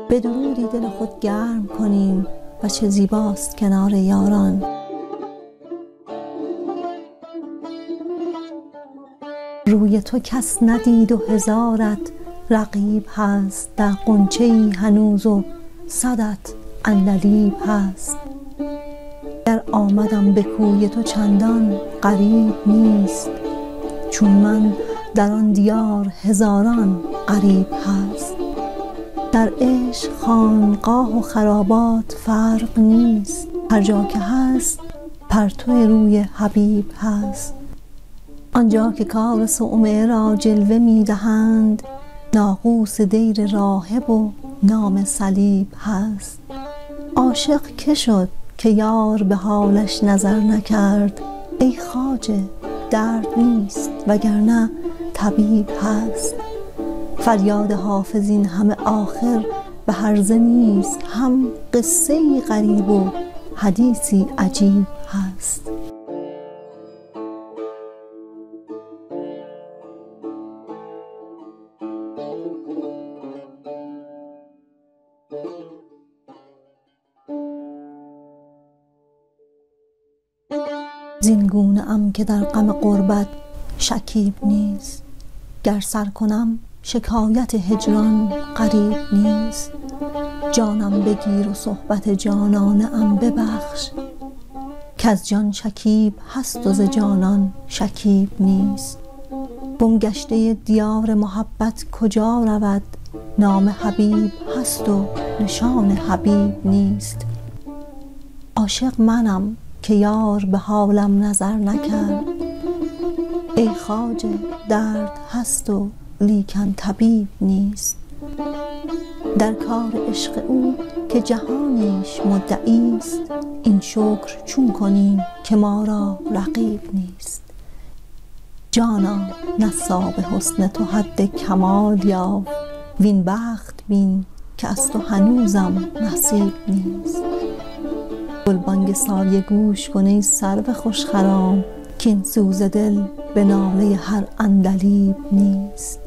به درودی دل خود گرم کنیم و چه زیباست کنار یاران. روی تو کس ندید و هزارت رقیب هست، در غنچه‌ای هنوز و صدت عندلیب هست. گر آمدم به کوی تو چندان غریب نیست، چون من در آن دیار هزاران غریب هست. در عشق خانقاه و خرابات فرق نیست، هر جا که هست پرتو روی حبیب هست. آنجا که کار صومعه را جلوه می دهند، ناقوس دیر راهب و نام صلیب هست. عاشق که شد که یار به حالش نظر نکرد؟ ای خواجه درد نیست وگرنه طبیب هست. فریاد حافظ این همه آخر به هرزه نیست، هم قصه‌ای غریب و حدیثی عجیب هست. زین گونه ام که در غم غربت شکیب نیست، گر سر کنم شکایت هجران غریب نیست. جانم بگیر و صحبت جانانه ام ببخش، کز جان شکیب هست و ز جانان شکیب نیست. گم گشته دیار محبت کجا رود؟ نام حبیب هست و نشان حبیب نیست. عاشق منم که یار به حالم نظر نکرد، ای خواجه درد هست و لیکن طبیب نیست. در کار عشق او که جهانیش مدعی است، این شکر چون کنیم که ما را رقیب نیست. جانا نساب حسن تو حد کمال یافت، وین بخت بین که از تو هنوزم نصیب نیست. گلبانگ سایه گوش کن ای سرو خوشخرام، کاین سوز دل به ناله هر عندلیب نیست.